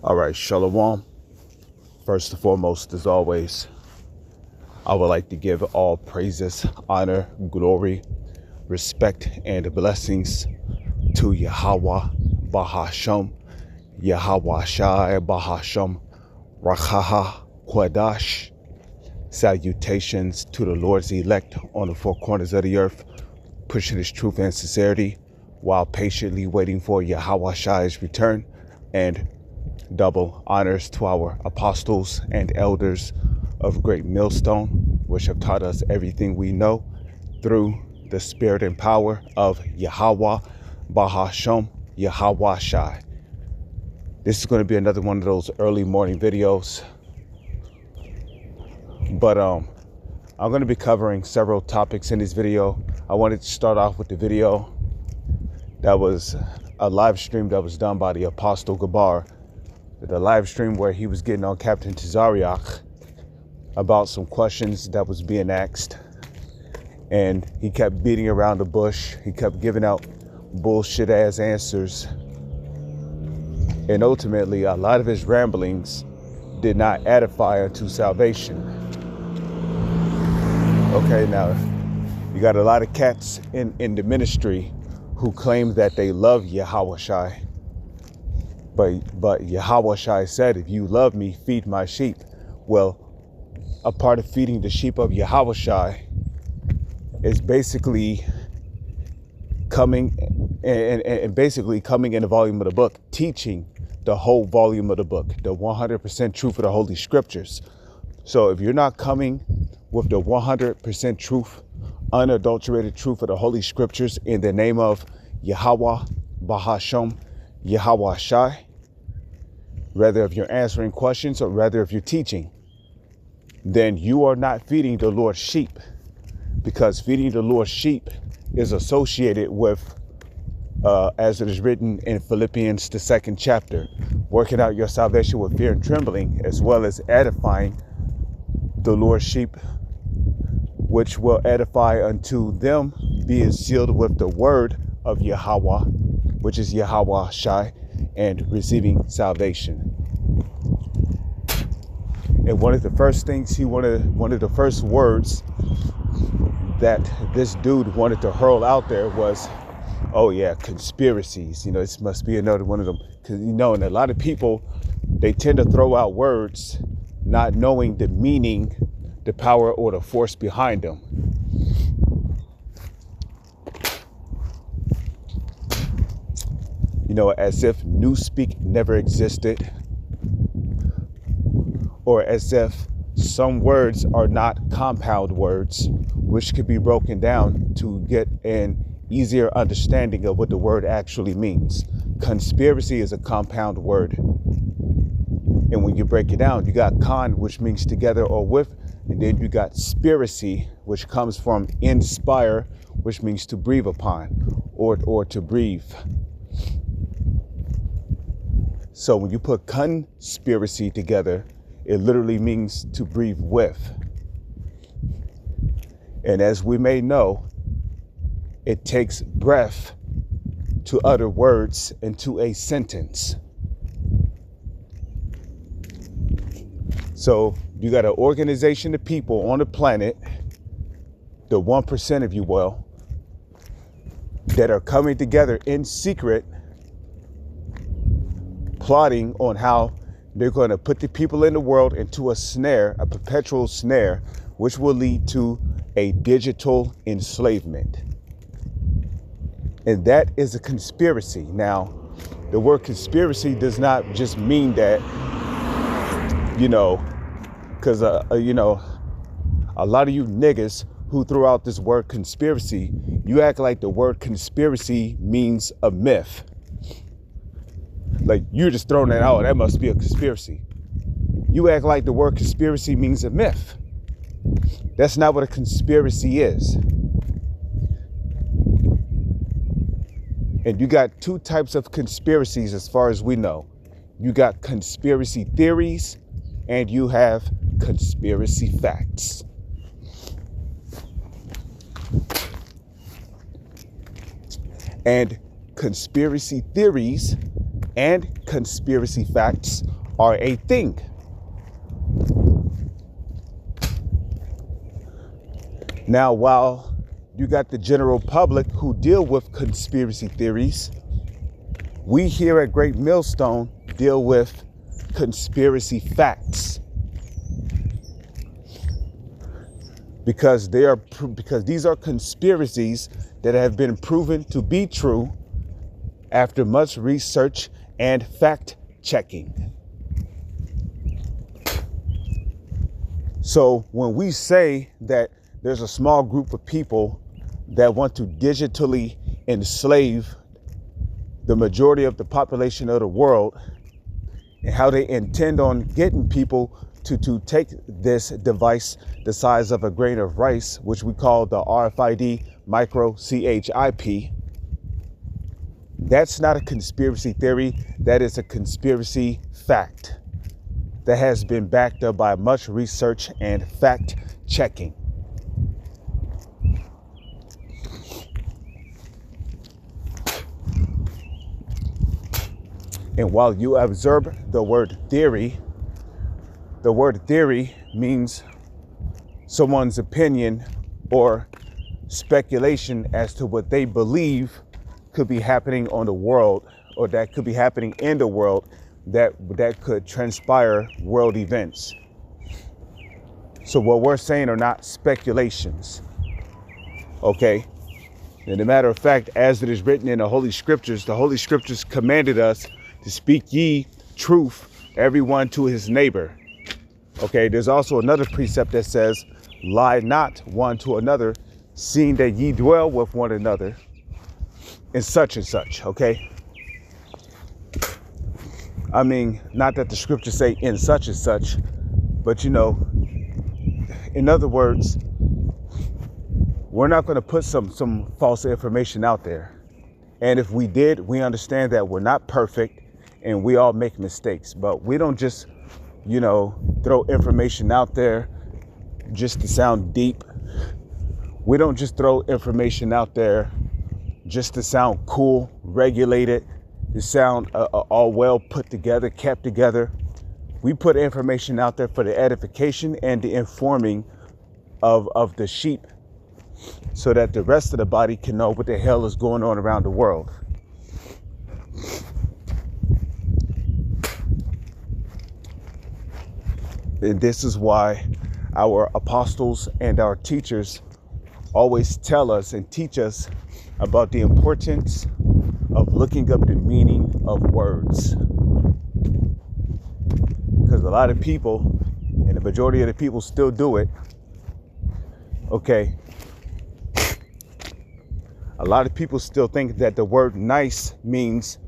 All right, Shalom. First and foremost, as always, I would like to give all praises, honor, glory, respect, and blessings to Yahweh, Bahasham, Yahweh Shai, Bahasham, Rakaha, Kwadash. Salutations to the Lord's elect on the four corners of the earth, pushing his truth and sincerity while patiently waiting for Yahweh Shai's return, and double honors to our apostles and elders of Great Millstone, which have taught us everything we know through the spirit and power of Yahweh, Bahasham, Yahweh Shai. This is going to be another one of those early morning videos, but I'm going to be covering several topics in this video. I wanted to start off with the video that was a live stream that was done by the Apostle Gabar, the live stream where he was getting on Captain Tazariak about some questions that was being asked, and he kept beating around the bush. He kept giving out bullshit ass answers, and ultimately a lot of his ramblings did not edify unto salvation. Okay, now you got a lot of cats in the ministry who claim that they love Yahweh Shai. But Yahweh Shai said, if you love me, feed my sheep. Well, a part of feeding the sheep of Yahweh Shai is basically coming and basically coming in the volume of the book, teaching the whole volume of the book, the 100% truth of the Holy Scriptures. So if you're not coming with the 100% truth, unadulterated truth of the Holy Scriptures in the name of Yahweh, Bahasham, Yahweh Shai, whether if you're answering questions or whether if you're teaching, then you are not feeding the Lord's sheep, because feeding the Lord's sheep is associated with, as it is written in Philippians, the 2nd chapter, working out your salvation with fear and trembling, as well as edifying the Lord's sheep, which will edify unto them, being sealed with the word of Yahweh, which is Yahweh Shai, and receiving salvation. And one of the first things one of the first words that this dude wanted to hurl out there was, oh yeah, conspiracies. You know, this must be another one of them. Because, you know, and a lot of people, they tend to throw out words not knowing the meaning, the power, or the force behind them. You know, as if newspeak never existed, or as if some words are not compound words, which could be broken down to get an easier understanding of what the word actually means. Conspiracy is a compound word. And when you break it down, you got con, which means together or with, and then you got spiracy, which comes from inspire, which means to breathe upon or to breathe. So when you put conspiracy together, it literally means to breathe with. And as we may know, it takes breath to utter words into a sentence. So you got an organization of people on the planet, the 1%, if you will, that are coming together in secret, plotting on how they're going to put the people in the world into a snare, a perpetual snare, which will lead to a digital enslavement. And that is a conspiracy. Now, the word conspiracy does not just mean that, you know, because, you know, a lot of you niggas who throw out this word conspiracy, you act like the word conspiracy means a myth. Like, you're just throwing that out. That must be a conspiracy. You act like the word conspiracy means a myth. That's not what a conspiracy is. And you got two types of conspiracies as far as we know. You got conspiracy theories and you have conspiracy facts. And conspiracy theories and conspiracy facts are a thing. Now, while you got the general public who deal with conspiracy theories, we here at Great Millstone deal with conspiracy facts. Because these are conspiracies that have been proven to be true after much research and fact checking. So when we say that there's a small group of people that want to digitally enslave the majority of the population of the world, and how they intend on getting people to take this device the size of a grain of rice, which we call the RFID micro CHIP, that's not a conspiracy theory. That is a conspiracy fact that has been backed up by much research and fact checking. And while you observe the word theory means someone's opinion or speculation as to what they believe could be happening on the world, or that could be happening in the world, that could transpire world events. So what we're saying are not speculations, okay? And a matter of fact, as it is written in the Holy Scriptures commanded us to speak ye truth, everyone to his neighbor. Okay, there's also another precept that says, lie not one to another, seeing that ye dwell with one another, and such, okay? I mean, not that the scriptures say in such and such, but you know, in other words, we're not going to put some false information out there. And if we did, we understand that we're not perfect and we all make mistakes, but we don't just, you know, throw information out there just to sound deep. We don't just throw information out there just to sound cool, regulated, to sound all well put together, kept together. We put information out there for the edification and the informing of the sheep, so that the rest of the body can know what the hell is going on around the world. And this is why our apostles and our teachers always tell us and teach us about the importance of looking up the meaning of words. Because a lot of people, and the majority of the people still do it, okay? A lot of people still think that the word nice means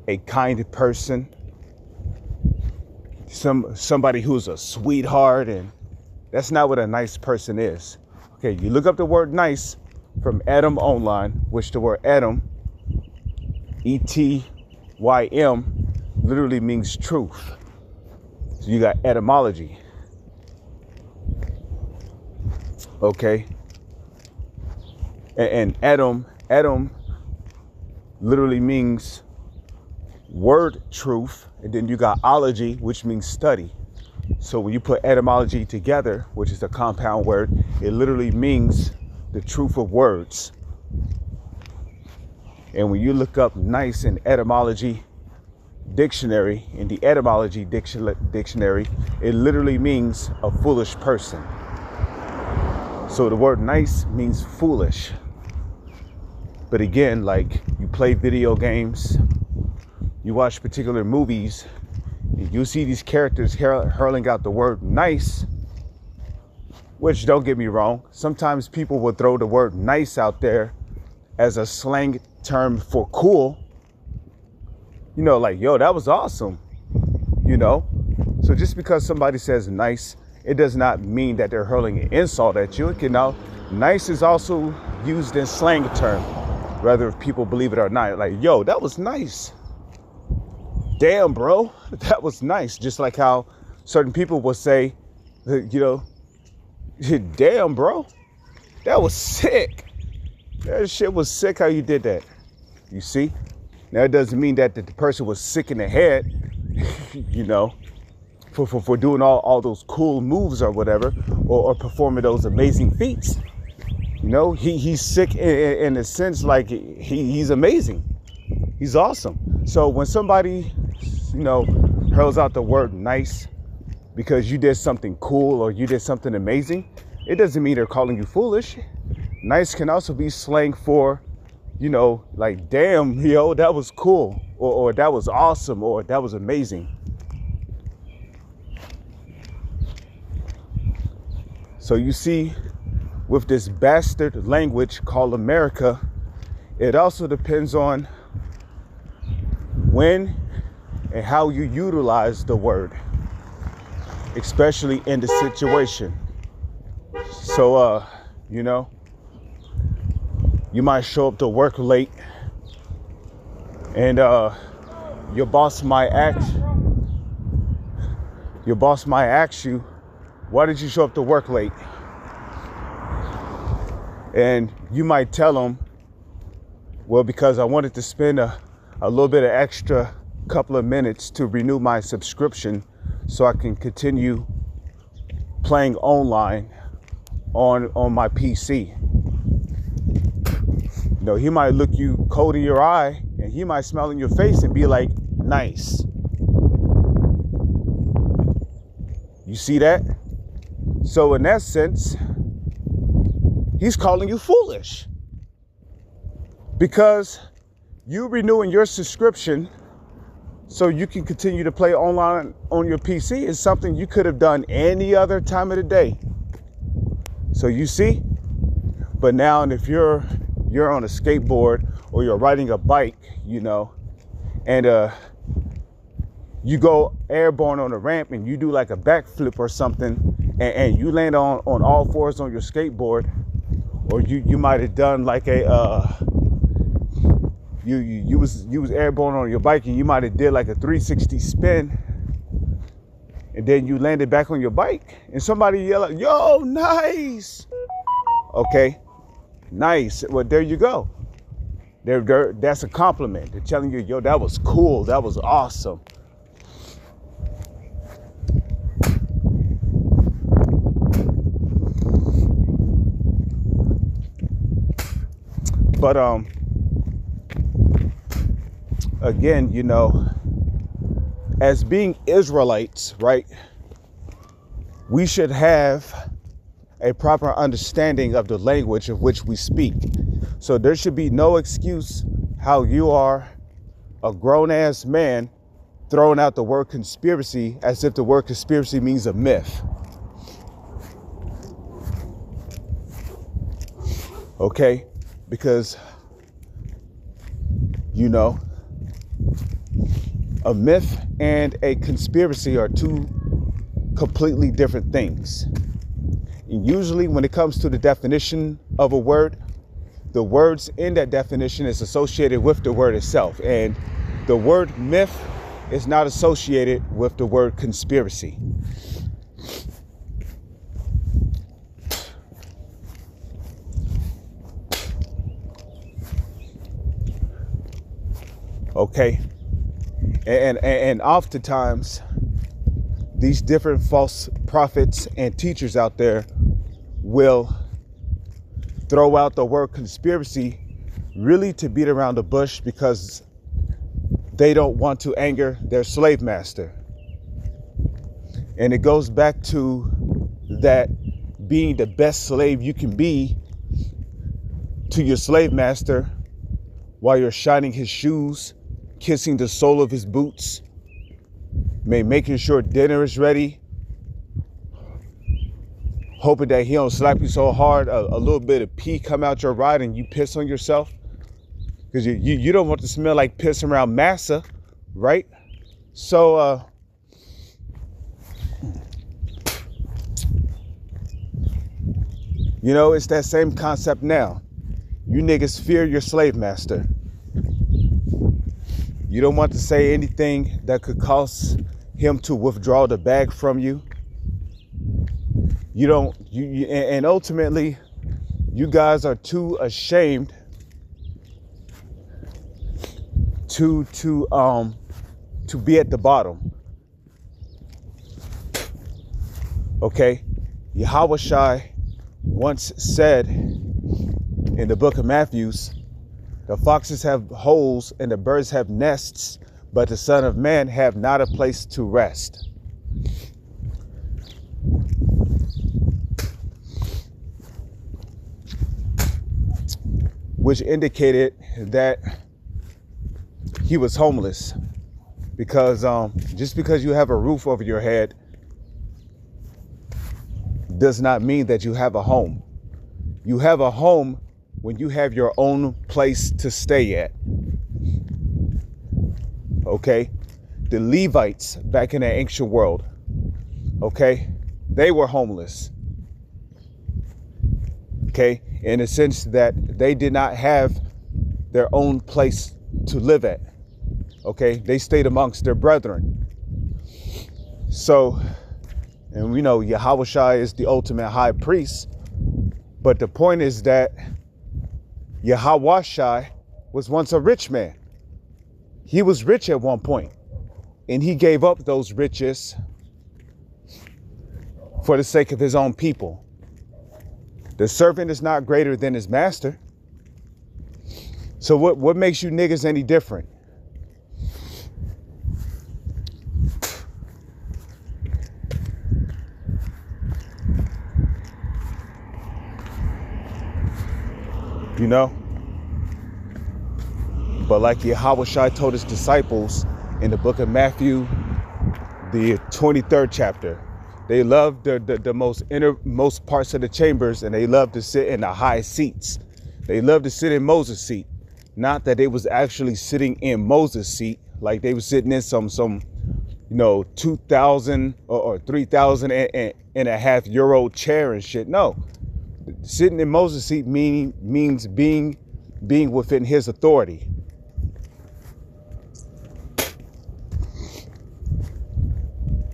a kind person, somebody who's a sweetheart, and that's not what a nice person is. Okay, you look up the word nice from Adam Online, which the word Adam, E-T-Y-M, literally means truth. So you got etymology. Okay. And Adam literally means word truth, and then you got ology, which means study. So when you put etymology together, which is a compound word, it literally means the truth of words. And when you look up nice in etymology dictionary, in the etymology dictionary, it literally means a foolish person. So the word nice means foolish. But again, like, you play video games, you watch particular movies, you see these characters hurling out the word nice, which, don't get me wrong, sometimes people will throw the word nice out there as a slang term for cool. You know, like, yo, that was awesome, you know? So just because somebody says nice, it does not mean that they're hurling an insult at you. You know, nice is also used in slang term, whether people believe it or not. Like, yo, that was nice. Damn, bro, that was nice. Just like how certain people will say, you know, damn, bro, that was sick. That shit was sick how you did that. You see? Now, it doesn't mean that the person was sick in the head, you know, for doing all those cool moves or whatever, or performing those amazing feats. You know, he's sick in a sense, like he's amazing. He's awesome. So when somebody, you know, hurls out the word nice because you did something cool or you did something amazing, it doesn't mean they're calling you foolish. Nice can also be slang for, you know, like, damn, yo, that was cool, or that was awesome, or that was amazing. So you see, with this bastard language called America, it also depends on when and how you utilize the word, especially in the situation. So, you know, you might show up to work late and your boss might ask you, why did you show up to work late? And you might tell them, well, because I wanted to spend a little bit of extra couple of minutes to renew my subscription so I can continue playing online on my PC. You know, he might look you cold in your eye and he might smile in your face and be like, nice. You see that? So in that sense, he's calling you foolish because you renewing your subscription so you can continue to play online on your PC is something you could have done any other time of the day. So you see, but now if you're on a skateboard or you're riding a bike, you know, and you go airborne on a ramp and you do like a backflip or something, and you land on all fours on your skateboard, or you might have done like you was airborne on your bike and you might have did like a 360 spin, and then you landed back on your bike and somebody yell out, yo, nice. Okay, nice. Well, there you go. That's a compliment. They're telling you, yo, that was cool. That was awesome. But again, you know, as being Israelites, right, we should have a proper understanding of the language of which we speak. So there should be no excuse how you are a grown-ass man throwing out the word conspiracy as if the word conspiracy means a myth. Okay? Because, you know, a myth and a conspiracy are two completely different things. And usually when it comes to the definition of a word, the words in that definition is associated with the word itself. And the word myth is not associated with the word conspiracy. Okay, and oftentimes these different false prophets and teachers out there will throw out the word conspiracy really to beat around the bush because they don't want to anger their slave master. And it goes back to that being the best slave you can be to your slave master while you're shining his shoes, kissing the sole of his boots, making sure dinner is ready, hoping that he don't slap you so hard a little bit of pee come out your ride and you piss on yourself, because you don't want to smell like piss around massa, right? So you know, it's that same concept now. You niggas fear your slave master. You don't want to say anything that could cause him to withdraw the bag from you. You don't, and ultimately, you guys are too ashamed to be at the bottom. Okay, Yahweh Shai once said in the book of Matthew, the foxes have holes and the birds have nests, but the Son of Man have not a place to rest. Which indicated that he was homeless, because just because you have a roof over your head does not mean that you have a home. You have a home when you have your own place to stay at. Okay? The Levites back in the ancient world, okay, they were homeless. Okay? In the sense that they did not have their own place to live at. Okay? They stayed amongst their brethren. So, and we know Yahweh Shai is the ultimate high priest. But the point is that Yahweh Shai was once a rich man. He was rich at one point, and he gave up those riches for the sake of his own people. The servant is not greater than his master. So what makes you niggas any different? You know? But like Yahweh Shai told his disciples in the book of Matthew, the 23rd chapter, they loved the most innermost parts of the chambers, and they loved to sit in the high seats. They loved to sit in Moses' seat. Not that they was actually sitting in Moses' seat, like they was sitting in some 2,000 or 3,000 and a half euro chair and shit. No, sitting in Moses' seat means being within his authority.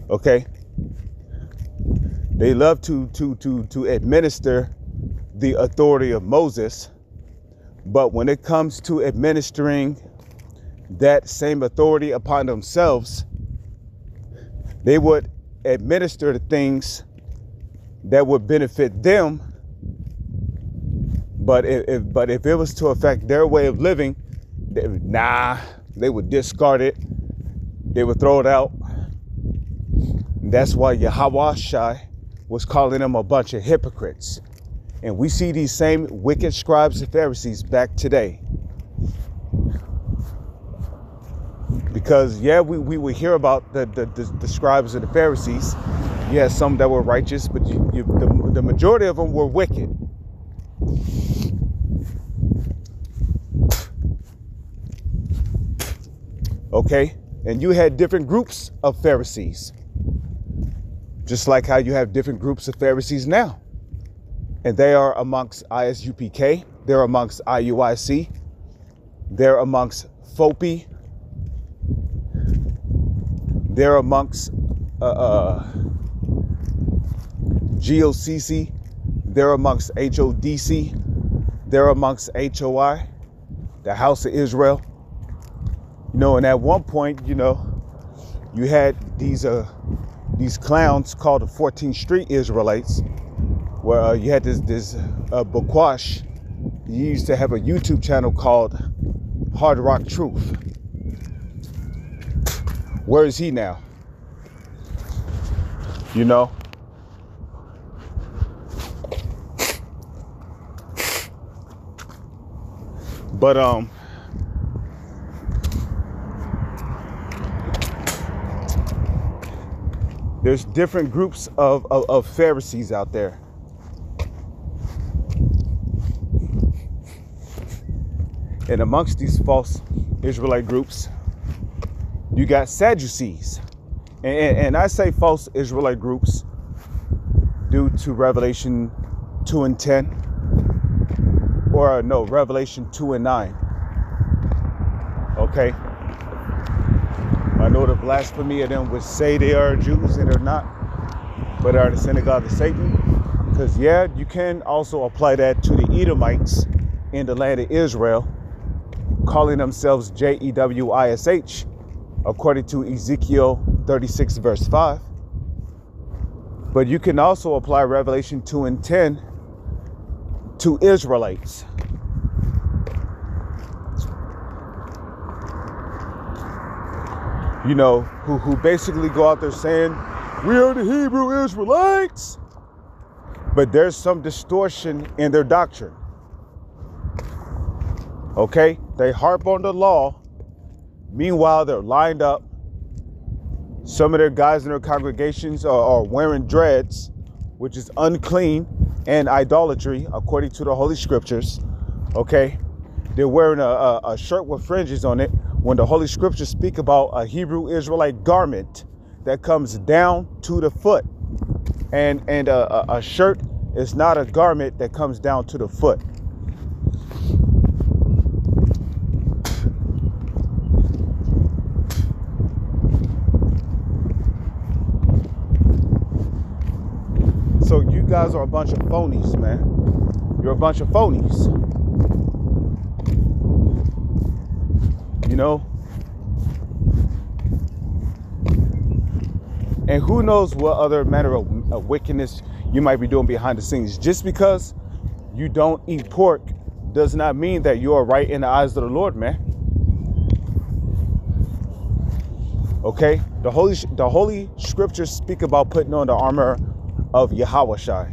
Okay. They love to administer the authority of Moses, but when it comes to administering that same authority upon themselves, they would administer the things that would benefit them. But if it was to affect their way of living, they would discard it. They would throw it out. That's why Yahweh Shai was calling them a bunch of hypocrites. And we see these same wicked scribes and Pharisees back today. Because, yeah, we would hear about the scribes and the Pharisees. Yeah, some that were righteous, but the majority of them were wicked. Okay? And you had different groups of Pharisees. Just like how you have different groups of Pharisees now. And they are amongst ISUPK. They're amongst IUIC. They're amongst FOPI. They're amongst GOCC. They're amongst HODC. They're amongst HOI, the House of Israel. You know, and at one point, you know, you had these clowns called the 14th Street Israelites, where you had this Bukwash. He used to have a YouTube channel called Hard Rock Truth. Where is he now? You know? But there's different groups of Pharisees out there. And amongst these false Israelite groups, you got Sadducees. And I say false Israelite groups due to Revelation 2 and 10. Or no, Revelation 2 and 9. Okay. I know the blasphemy of them would say they are Jews and they're not, but are the synagogue of Satan. Because yeah, you can also apply that to the Edomites in the land of Israel. calling themselves Jewish, according to Ezekiel 36 verse 5. But you can also apply Revelation 2 and 10 to Israelites. You know, who basically go out there saying, we are the Hebrew Israelites. But there's some distortion in their doctrine. Okay? They harp on the law. Meanwhile, they're lined up. Some of their guys in their congregations are wearing dreads, which is unclean and idolatry, according to the Holy Scriptures. Okay? They're wearing a shirt with fringes on it, when the Holy Scriptures speak about a Hebrew Israelite garment that comes down to the foot. And a shirt is not a garment that comes down to the foot. So you guys are a bunch of phonies, man. You're a bunch of phonies. You know? And who knows what other manner of wickedness you might be doing behind the scenes. Just because you don't eat pork does not mean that you are right in the eyes of the Lord, man. Okay? The Holy Scriptures speak about putting on the armor of Yahushai,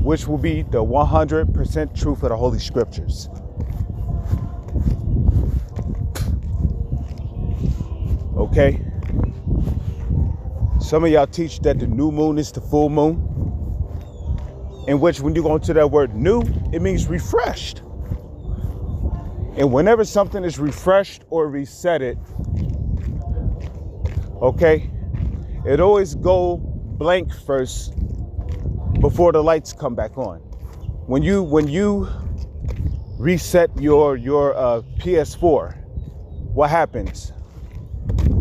which will be the 100% truth of the Holy Scriptures. Okay? Some of y'all teach that the new moon is the full moon, in which when you go into that word new, it means refreshed. And whenever something is refreshed or resetted, okay, it always go blank first before the lights come back on. When you reset your PS4, what happens?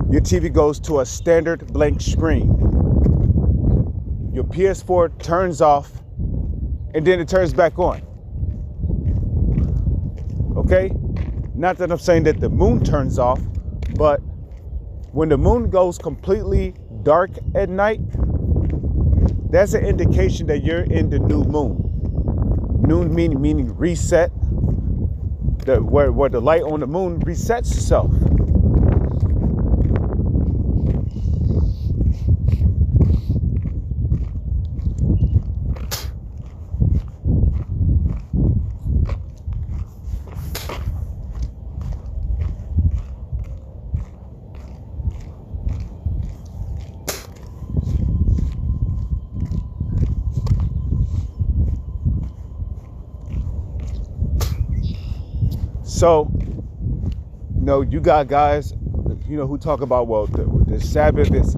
Your TV goes to a standard blank screen. Your PS4 turns off and then it turns back on. Okay? Not that I'm saying that the moon turns off, but when the moon goes completely dark at night, that's an indication that you're in the new moon. New meaning reset, where the light on the moon resets itself. So, you know, you got guys, you know, who talk about, well, the Sabbath is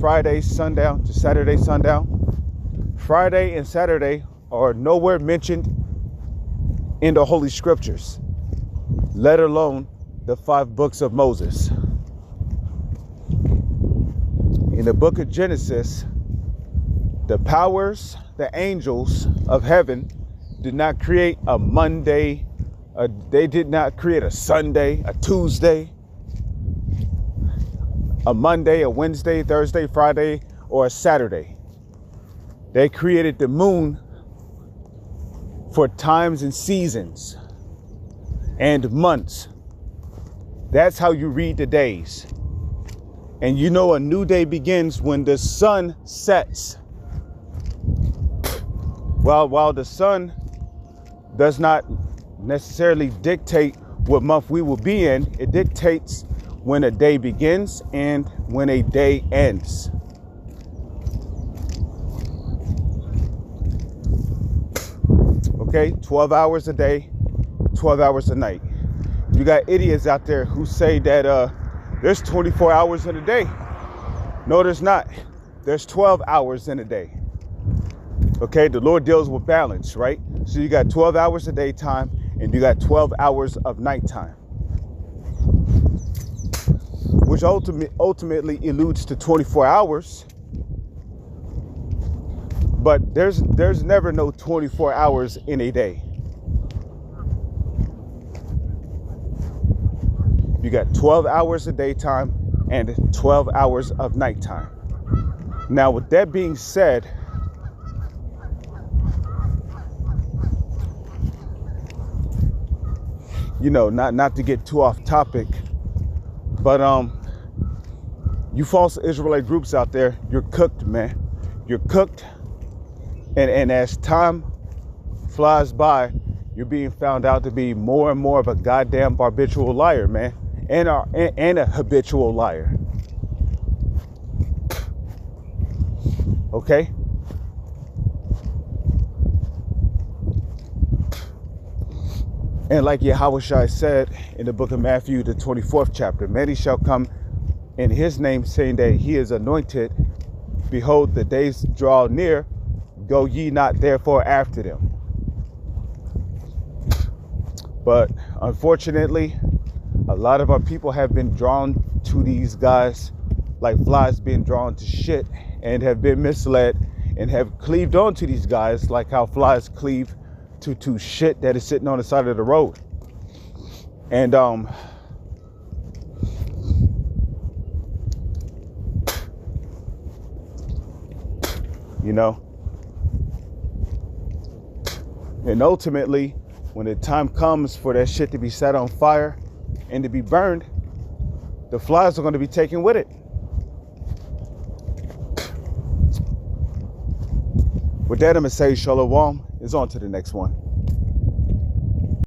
Friday sundown to Saturday sundown. Friday and Saturday are nowhere mentioned in the Holy Scriptures, let alone the 5 books of Moses. In the book of Genesis, the powers, the angels of heaven did not create a Monday. They did not create a Sunday, a Tuesday, a Monday, a Wednesday, Thursday, Friday, or a Saturday. They created the moon for times and seasons and months. That's how you read the days. And you know a new day begins when the sun sets. While the sun does not necessarily dictate what month we will be in, it dictates when a day begins and when a day ends. Okay, 12 hours a day, 12 hours a night. You got idiots out there who say that there's 24 hours in a day. No, there's not. There's 12 hours in a day. Okay, the Lord deals with balance, right? So you got 12 hours of daytime and you got 12 hours of nighttime, which ultimately alludes to 24 hours. But there's never no 24 hours in a day. You got 12 hours of daytime and 12 hours of nighttime. Now, with that being said, you know, not to get too off topic, but you false Israelite groups out there, you're cooked, man. You're cooked, and as time flies by, you're being found out to be more and more of a goddamn habitual liar, man, and a habitual liar. Okay? And like Yahushua said in the book of Matthew, the 24th chapter, many shall come in his name, saying that he is anointed. Behold, the days draw near. Go ye not therefore after them. But unfortunately, a lot of our people have been drawn to these guys like flies being drawn to shit, and have been misled and have cleaved onto these guys like how flies cleave to shit that is sitting on the side of the road. And you know, and ultimately, when the time comes for that shit to be set on fire and to be burned, the flies are going to be taken with it. With that, I'm going to say shalom. Is on to the next one.